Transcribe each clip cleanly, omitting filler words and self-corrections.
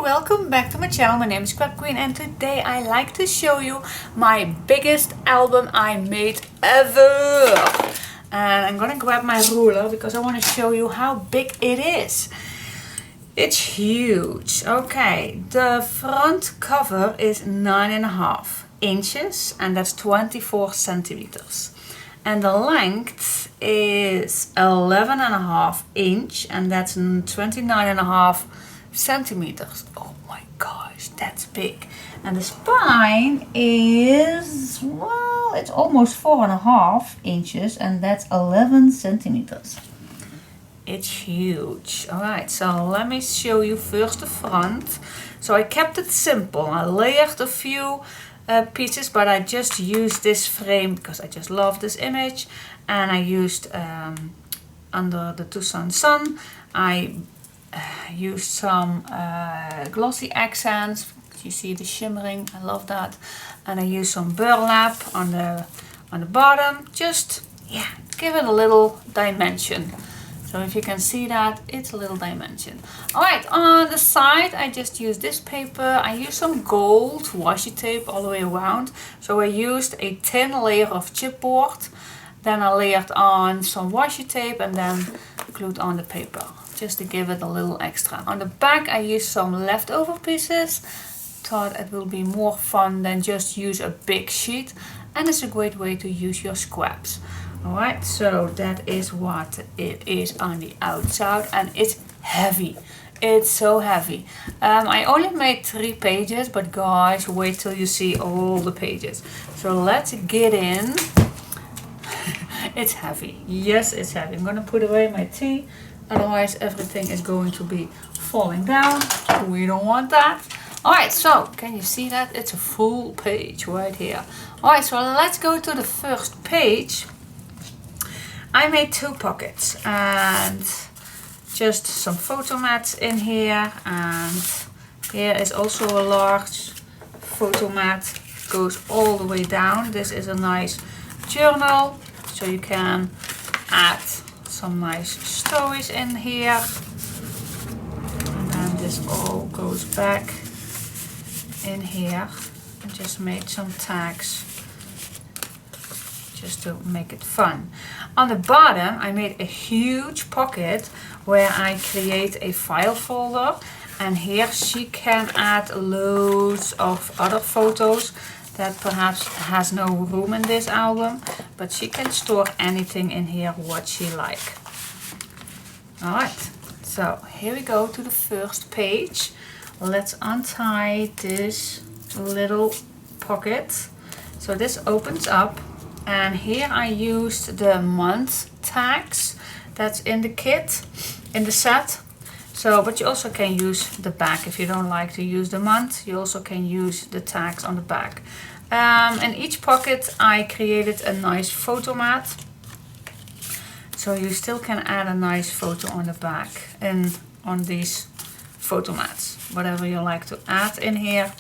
welcome back to my channel. My name is Scrap Queen and today I like to show you my biggest album I made ever. And I'm gonna grab my ruler because I want to show you how big it is. It's huge. Okay, the front cover is 9.5 inches and that's 24 centimeters. And the length is 11.5 inch and that's 29.5 centimeters. Oh my gosh, that's big. And the spine is, well, it's almost 4.5 inches and that's 11 centimeters. It's huge. Alright, so let me show you first the front. So I kept it simple. I layered a few pieces, but I just used this frame because I just love this image, and I used under the Tucson sun I used some glossy accents. You see the shimmering, I love that. And I used some burlap on the bottom, just give it a little dimension. So if you can see that, it's a little dimension. Alright, on the side I just used this paper. I used some gold washi tape all the way around. So I used a thin layer of chipboard. Then I layered on some washi tape and then glued on the paper, just to give it a little extra. On the back I used some leftover pieces. Thought it will be more fun than just use a big sheet. And it's a great way to use your scraps. Alright, so that is what it is on the outside, and it's heavy. It's so heavy. I only made 3 pages, but guys, wait till you see all the pages. So let's get in. It's heavy. Yes, it's heavy. I'm gonna put away my tea, otherwise everything is going to be falling down. We don't want that. Alright, so can you see that? It's a full page right here. Alright, so let's go to the first page. I made 2 pockets and just some photo mats in here, and here is also a large photo mat, goes all the way down. This is a nice journal, so you can add some nice stories in here. And then this all goes back in here. I just made some tags just to make it fun. On the bottom I made a huge pocket where I create a file folder, and here she can add loads of other photos that perhaps has no room in this album, but she can store anything in here what she like. Alright, so here we go to the first page. Let's untie this little pocket. So this opens up, and here I used the month tags that's in the kit, in the set. So, but you also can use the back if you don't like to use the month. You also can use the tags on the back. In each pocket I created a nice photo mat. So you still can add a nice photo on the back and on these photo mats. Whatever you like to add in here.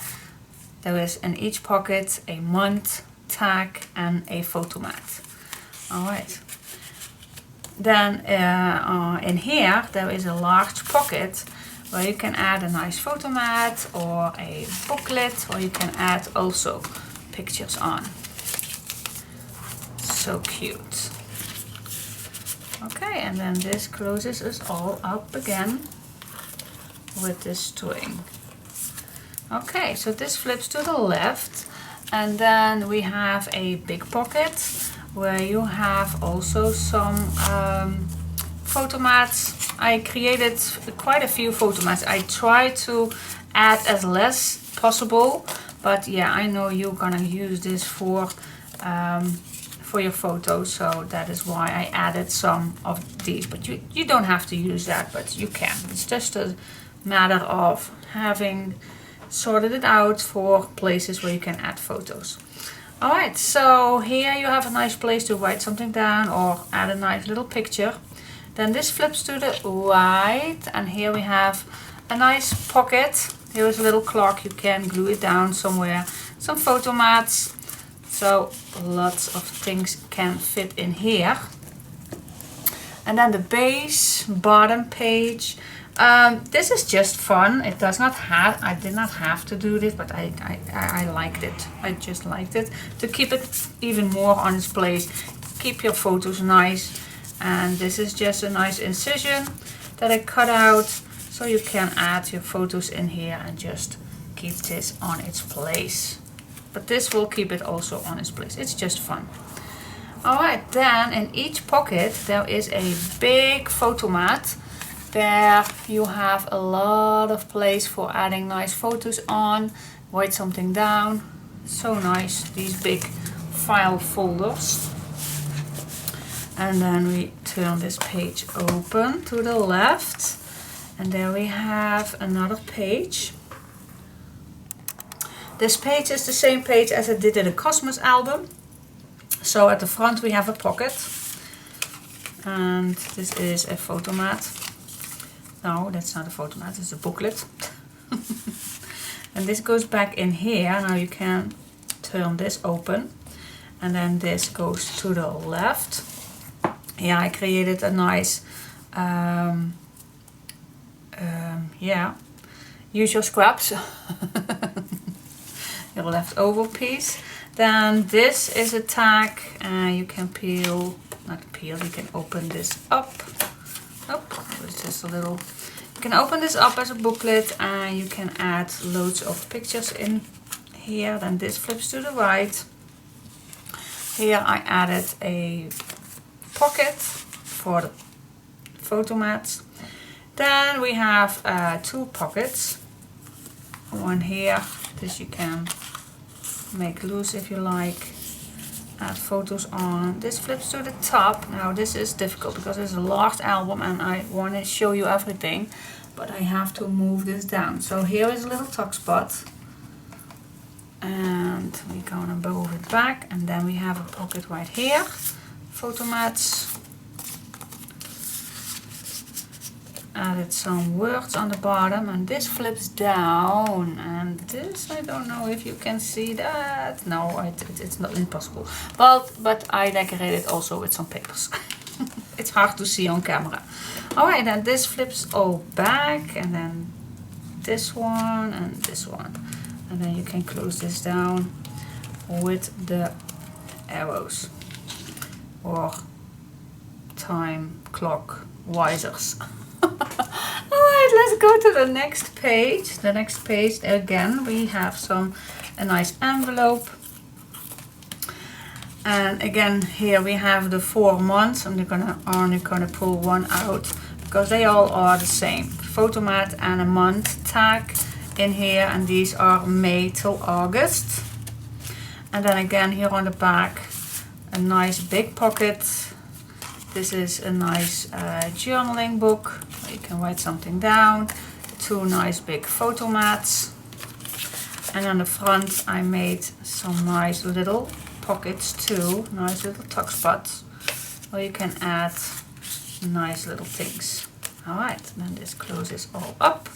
There is in each pocket a month tag and a photo mat. Alright. Then in here there is a large pocket where you can add a nice photo mat or a booklet, or you can add also pictures on. So cute. Okay, and then this closes us all up again with this string. Okay, so this flips to the left, and then we have a big pocket where you have also some photo mats. I created quite a few photo mats. I try to add as less possible, but yeah, I know you're gonna use this for your photos, so that is why I added some of these. But you don't have to use that, but you can. It's just a matter of having sorted it out for places where you can add photos. Alright, so here you have a nice place to write something down or add a nice little picture. Then this flips to the right, and here we have a nice pocket. Here is a little clock, you can glue it down somewhere. Some photo mats, so lots of things can fit in here. And then the base bottom page This is just fun. It does not have, I did not have to do this, but I liked it. I just liked it to keep it even more on its place. Keep your photos nice. And this is just a nice incision that I cut out, so you can add your photos in here and just keep this on its place. But this will keep it also on its place. It's just fun. Alright, then in each pocket there is a big photo mat. There you have a lot of place for adding nice photos on. Write something down. So nice, these big file folders. And then we turn this page open to the left. And there we have another page. This page is the same page as I did in the Cosmos album. So at the front we have a pocket. And this is a photo mat. No, that's not a photo mat, it's a booklet. And this goes back in here. Now you can turn this open. And then this goes to the left. Yeah, I created a nice, use your scraps, your leftover piece. Then this is a tag, you can you can open this up. Oh, it's just a little, you can open this up as a booklet and you can add loads of pictures in here. Then this flips to the right. Here I added a pocket for the photo mats. Then we have two pockets. One here, this you can make loose if you like. Add photos on. This flips to the top. Now this is difficult because it's a large album and I want to show you everything, but I have to move this down. So here is a little tuck spot. And we're gonna move it back, and then we have a pocket right here. Photo mats. Added some words on the bottom, and this flips down, and this, I don't know if you can see that. No, it's not impossible, but I decorated also with some papers. It's hard to see on camera. Alright, then this flips all back, and then this one and this one, and then you can close this down with the arrows or time clock visors. Alright, let's go to the next page. The next page, again, we have a nice envelope. And again, here we have the 4 months. I'm only gonna pull one out because they all are the same. Photo mat and a month tag in here, and these are May till August. And then again, here on the back, a nice big pocket. This is a nice journaling book where you can write something down. 2 nice big photo mats. And on the front I made some nice little pockets too. Nice little tuck spots where you can add nice little things. Alright, then this closes all up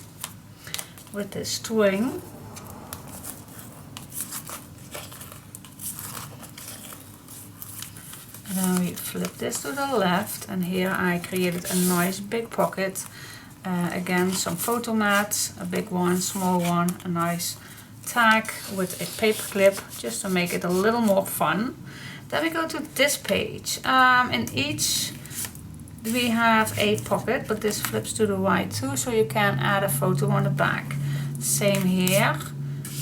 with this string. And then we flip this to the left, and here I created a nice big pocket. Again, some photo mats, a big one, small one, a nice tag with a paper clip, just to make it a little more fun. Then we go to this page. In each we have a pocket, but this flips to the right too, so you can add a photo on the back. Same here,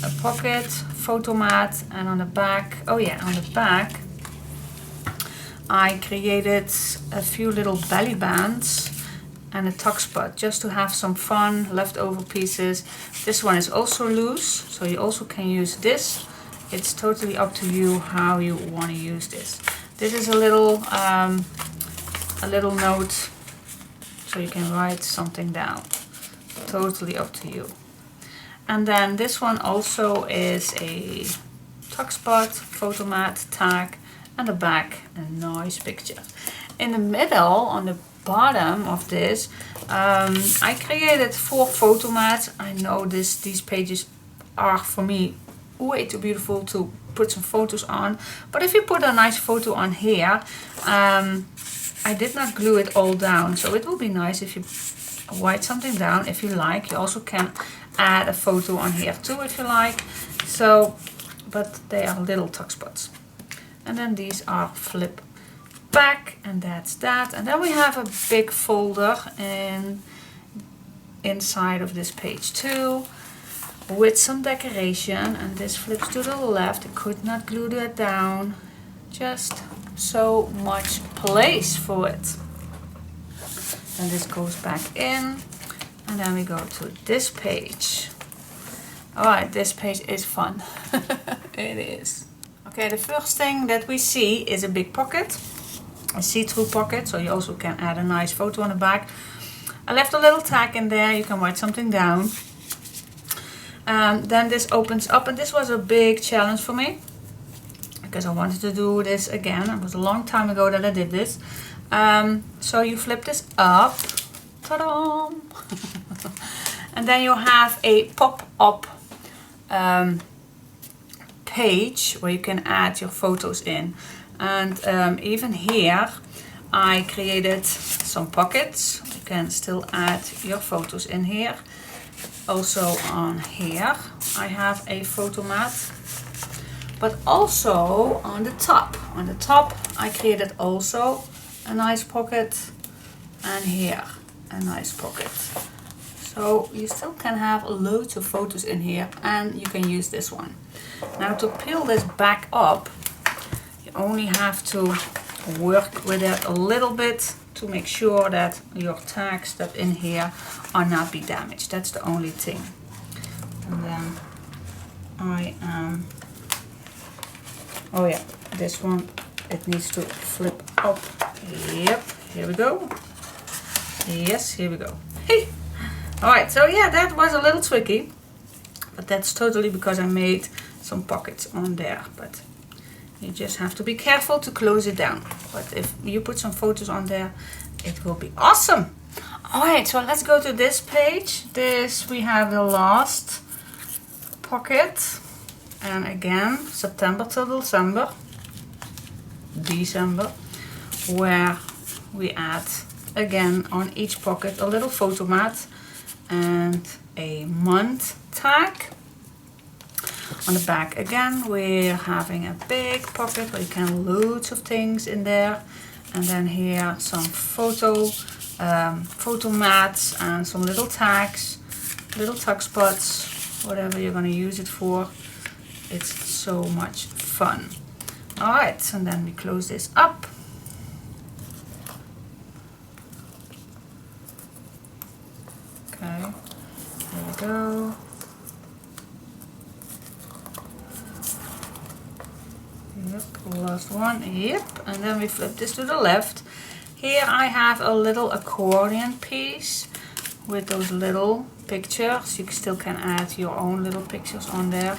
a pocket, photo mat, and on the back, oh yeah, on the back I created a few little belly bands and a tuck spot just to have some fun, leftover pieces. This one is also loose, so you also can use this. It's totally up to you how you want to use this. This is a little note, so you can write something down. Totally up to you. And then this one also is a tuck spot, photo mat, tag, and the back, a nice picture. In the middle, on the bottom of this, I created 4 photo mats. I know these pages are for me way too beautiful to put some photos on, but if you put a nice photo on here, I did not glue it all down, so it will be nice if you write something down if you like. You also can add a photo on here too if you like. So, but they are little tuck spots. And then these are flip back, and that's that. And then we have a big folder inside of this page too, with some decoration, and this flips to the left. I could not glue that down. Just so much place for it. And this goes back in, and then we go to this page. Alright, this page is fun. It is. Okay, the first thing that we see is a big pocket, a see-through pocket, so you also can add a nice photo on the back. I left a little tag in there, you can write something down. Then this opens up, and this was a big challenge for me because I wanted to do this again. It was a long time ago that I did this. So you flip this up, ta-da! And then you have a pop-up page where you can add your photos in. And even here I created some pockets. You can still add your photos in here. Also on here I have a photo mat, but also on the top. On the top I created also a nice pocket, and here a nice pocket. So you still can have loads of photos in here, and you can use this one. Now to peel this back up, you only have to work with it a little bit to make sure that your tags that in here are not be damaged. That's the only thing. And then I am, oh yeah, this one, it needs to flip up. Yep, here we go. Yes, here we go. Hey! Alright, so yeah, that was a little tricky, but that's totally because I made some pockets on there. But you just have to be careful to close it down. But if you put some photos on there, it will be awesome. Alright, so let's go to this page. This, we have the last pocket. And again, September till December, where we add again on each pocket a little photo mat and a month tag. On the back again we're having a big pocket where you can loads of things in there, and then here some photo mats and some little tags, little tuck spots, whatever you're going to use it for. It's so much fun. Alright, and then we close this up. Okay, there we go. Yep, last one. Yep, and then we flip this to the left. Here I have a little accordion piece with those little pictures. You still can add your own little pictures on there.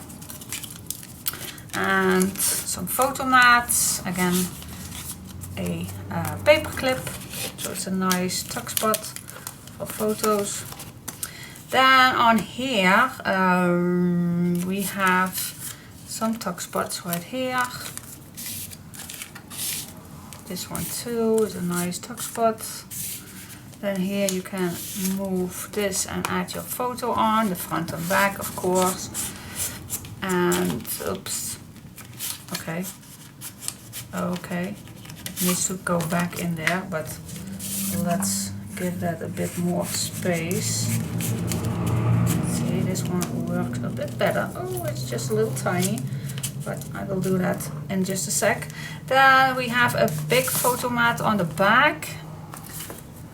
And some photo mats. Again, a paper clip, so it's a nice tuck spot for photos. Then on here we have some tuck spots right here. This one too is a nice tuck spot. Then here you can move this and add your photo on, the front and back of course. And oops, okay, it needs to go back in there, but let's give that a bit more space. See, this one works a bit better. Oh, it's just a little tiny, but I will do that in just a sec. Then we have a big photo mat on the back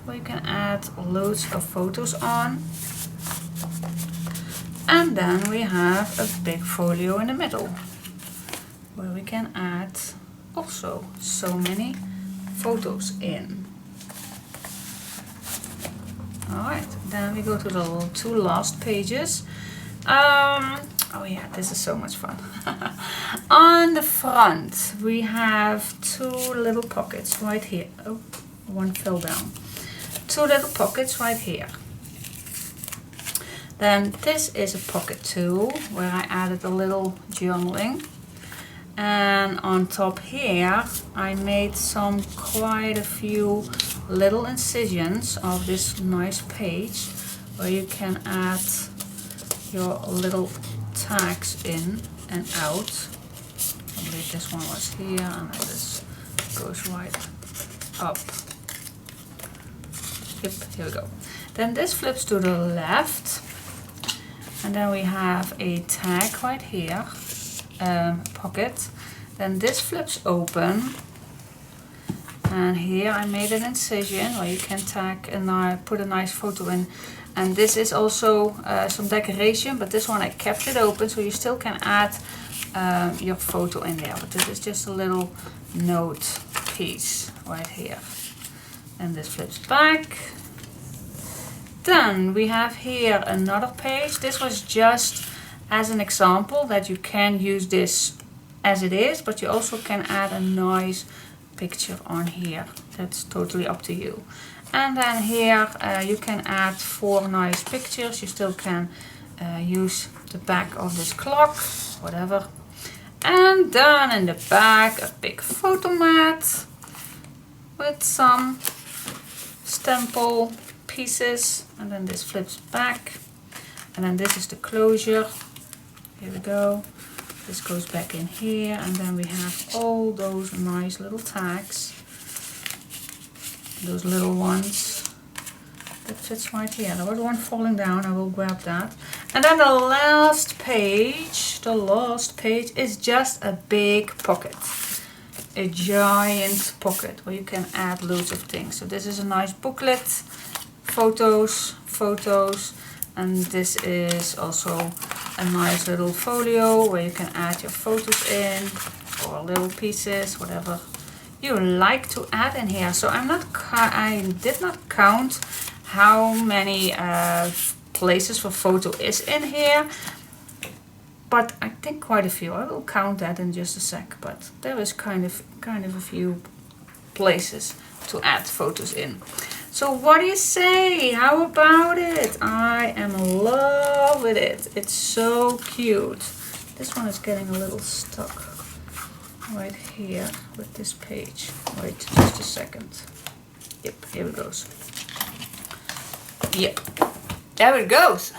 where you can add loads of photos on. And then we have a big folio in the middle where we can add also so many photos in. Alright, then we go to the two last pages. Oh yeah, this is so much fun. On the front we have two little pockets right here. Oh, one fell down. Two little pockets right here. Then this is a pocket too, where I added a little journaling. And on top here I made quite a few little incisions of this nice page where you can add your little tags in and out. I believe this one was here, and then this goes right up. Yep, here we go. Then this flips to the left, and then we have a tag right here, pocket. Then this flips open, and here I made an incision where you can tag and put a nice photo in. And this is also some decoration, but this one I kept it open so you still can add your photo in there. But this is just a little note piece right here. And this flips back. Then we have here another page. This was just as an example that you can use this as it is, but you also can add a nice picture on here. That's totally up to you. And then here you can add 4 nice pictures. You still can use the back of this clock, whatever. And then in the back a big photo mat with some stample pieces. And then this flips back. And then this is the closure. Here we go. This goes back in here. And then we have all those nice little tags. Those little ones. That fits right here. There was one falling down. I will grab that. And then the last page is just a big pocket. A giant pocket where you can add loads of things. So this is a nice booklet. Photos. And this is also a nice little folio where you can add your photos in, or little pieces, whatever you like to add in here. So I did not count how many places for photo is in here, but I think quite a few. I will count that in just a sec, but there is kind of a few places to add photos in. So what do you say? How about it? I am in love with it. It's so cute. This one is getting a little stuck right here with this page. Wait just a second. Yep, here it goes. Yep, there it goes.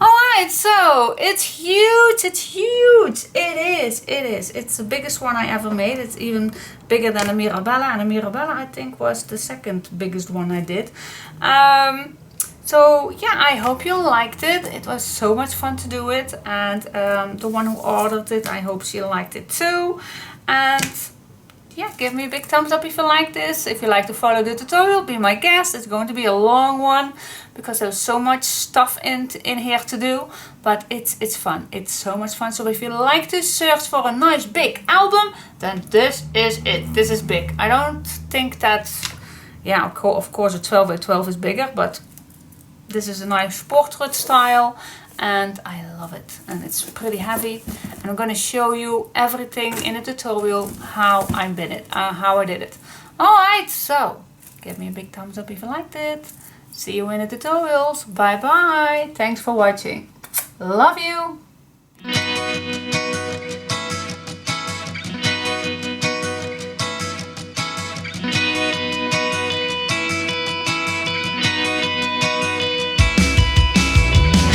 Alright, so it's huge, it is. It's the biggest one I ever made. It's even bigger than a Mirabella, and a Mirabella I think was the second biggest one I did. So yeah, I hope you liked it. It was so much fun to do it, and the one who ordered it, I hope she liked it too. And yeah, give me a big thumbs up if you like this. If you like to follow the tutorial, be my guest. It's going to be a long one because there's so much stuff in here to do, but it's fun. It's so much fun. So if you like to search for a nice big album, then this is it. This is big. I don't think that, yeah, of course a 12 by 12 is bigger, but this is a nice portrait style. And I love it, and it's pretty heavy, and I'm going to show you everything in a tutorial how I did it. Alright, so give me a big thumbs up if you liked it. See you in the tutorials. Bye bye. Thanks for watching. Love you.